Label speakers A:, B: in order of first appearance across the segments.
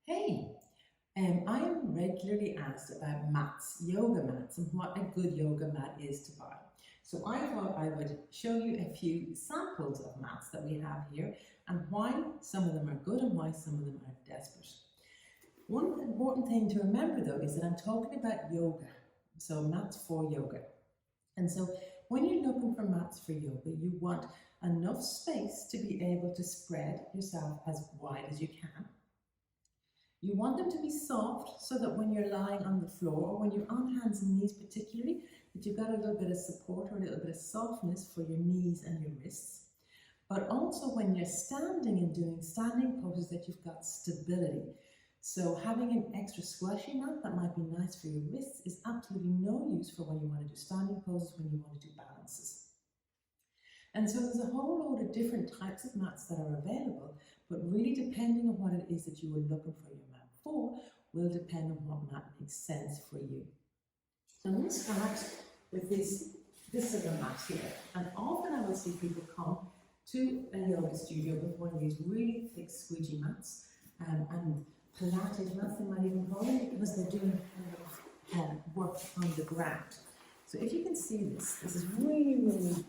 A: Hey, I am regularly asked about mats, yoga mats, and what a good yoga mat is to buy. So I thought I would show you a few samples of mats that we have here and why some of them are good and why some of them are desperate. One important thing to remember though is that I'm talking about yoga, so mats for yoga. And so when you're looking for mats for yoga, you want enough space to be able to spread yourself as wide as you can. You want them to be soft so that when you're lying on the floor or when you're on hands and knees particularly, that you've got a little bit of support or a little bit of softness for your knees and your wrists. But also when you're standing and doing standing poses that you've got stability. So having an extra squashy mat that might be nice for your wrists is absolutely no use for when you want to do standing poses, when you want to do balances. And so there's a whole load of different types of mats that are available, but really depending on what it is that you were looking for your mat for will depend on what mat makes sense for you. So I'm going to start with this sort of mat here. And often I will see people come to a yoga studio with one of these really thick squeegee mats and Pilates mats they might even call them, because they're doing work on the ground. So if you can see this is really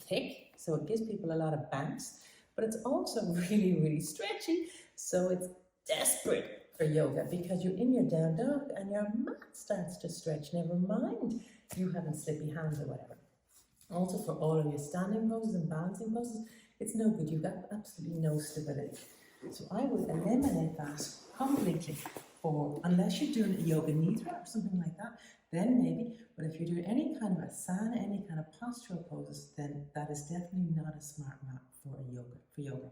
A: thick, so it gives people a lot of bounce, but it's also really stretchy, so it's desperate for yoga because you're in your down dog and your mat starts to stretch, never mind you having slippy hands or whatever. Also for all of your standing poses and balancing poses, it's no good, you've got absolutely no stability. So I would eliminate that completely for, unless you're doing a yoga nidra or something like that, then maybe, but if you're doing any kind of asana, any kind of postural poses, then that is definitely not a smart mat for yoga.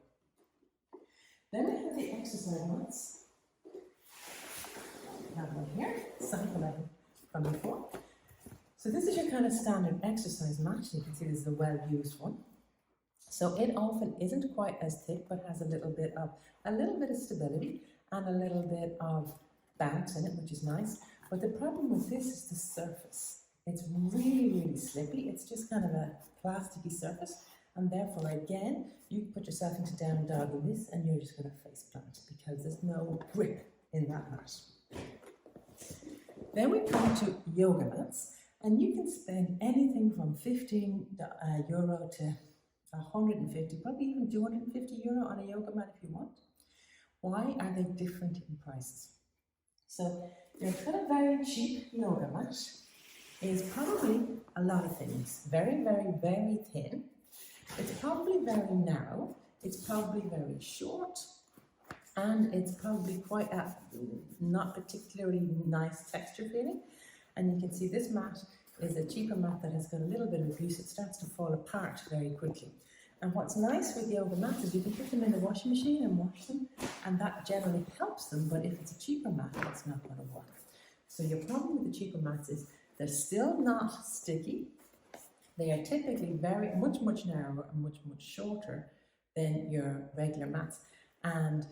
A: Then we have the exercise mats. We have one here, sample level from before. So this is your kind of standard exercise mat. You can see this is a well-used one. So it often isn't quite as thick, but has a little bit of stability and a little bit of bounce in it, which is nice. But the problem with this is the surface. It's really slippy. It's just kind of a plasticky surface. And therefore, again, you put yourself into down dog in this and you're just going to face plant because there's no grip in that mat. Then we come to yoga mats, and you can spend anything from 15 euro to 150, probably even 250 euro on a yoga mat if you want. Why are they different in prices? So your kind of very cheap yoga mat is probably a lot of things. Very thin. It's probably very narrow. It's probably very short. And it's probably quite a not particularly nice texture feeling. And you can see this mat is a cheaper mat that has got a little bit of abuse. It starts to fall apart very quickly. And what's nice with yoga mats is you can put them in the washing machine and wash them, and that generally helps them, but if it's a cheaper mat, it's not going to work. So your problem with the cheaper mats is they're still not sticky. They are typically much narrower and much shorter than your regular mats, and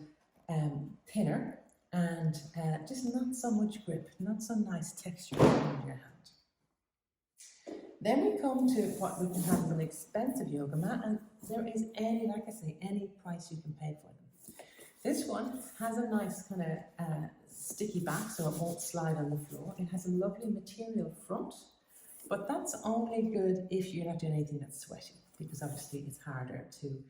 A: thinner, and just not so much grip, not so nice texture in your hand. Then we come to what we can have as an expensive yoga mat, and there is any price you can pay for them. This one has a nice kind of sticky back, so it won't slide on the floor. It has a lovely material front, but that's only good if you're not doing anything that's sweaty, because obviously it's harder to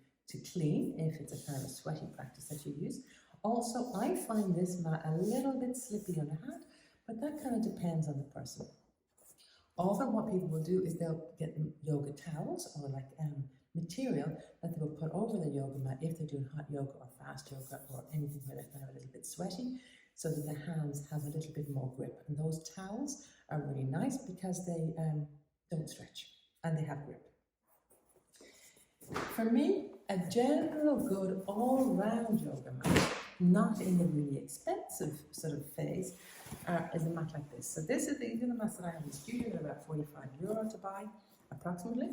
A: clean if it's a kind of sweaty practice that you use. Also, I find this mat a little bit slippy on the hand, but that kind of depends on the person. Often what people will do is they'll get yoga towels or like material that they will put over the yoga mat if they're doing hot yoga or fast yoga or anything where they're kind of a little bit sweaty, so that the hands have a little bit more grip. And those towels are really nice because they don't stretch and they have grip. For me, a general good all-round yoga mat, not in the really expensive sort of phase, is a mat like this. So these are the mats that I have in the studio. They're about 45 euro to buy, approximately.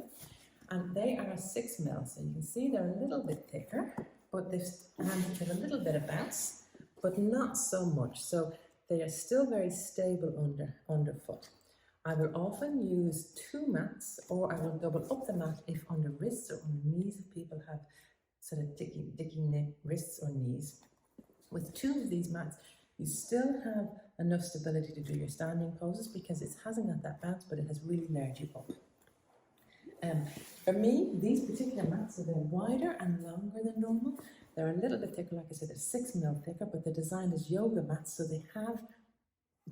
A: And they are 6 mil, so you can see they're a little bit thicker, but they've a little bit of bounce, but not so much. So they are still very stable underfoot. I will often use 2 mats, or I will double up the mat if under wrists or under knees, if people have sort of dicky wrists or knees, with 2 of these mats, you still have enough stability to do your standing poses because it hasn't got that bounce, but it has really layered you up. For me, these particular mats are wider and longer than normal. They're a little bit thicker, like I said, they're 6 mil thicker, but they're designed as yoga mats, so they have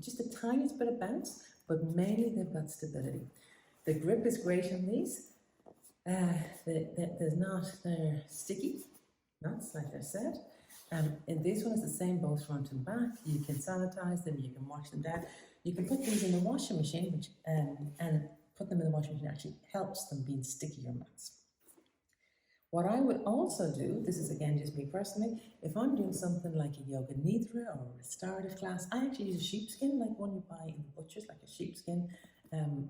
A: just a tiniest bit of bounce, but mainly they've got stability. The grip is great on these. They're sticky mats, like I said. And this one is the same both front and back. You can sanitize them, you can wash them down. You can put these in the washing machine, which and put them in the washing machine actually helps them being stickier mats. What I would also do, this is again just me personally, if I'm doing something like a yoga nidra or a restorative class, I actually use a sheepskin, like one you buy in the butchers, like a sheepskin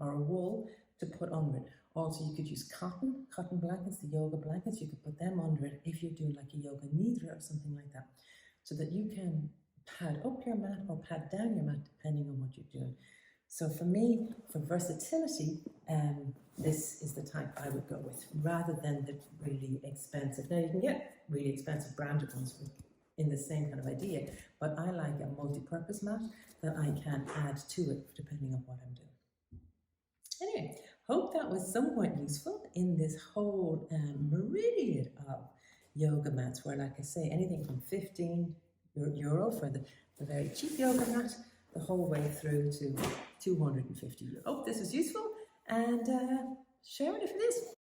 A: or a wool to put under it. Also, you could use cotton blankets, the yoga blankets, you could put them under it if you're doing like a yoga nidra or something like that, so that you can pad up your mat or pad down your mat depending on what you're doing. So for me, for versatility, this is the type I would go with, rather than the really expensive. Now you can get really expensive branded ones in the same kind of idea, but I like a multi-purpose mat that I can add to it depending on what I'm doing. Anyway, hope that was somewhat useful in this whole myriad of yoga mats, where, like I say, anything from €15 for the very cheap yoga mat, the whole way through to €250. Hope this was useful, and share it if it is.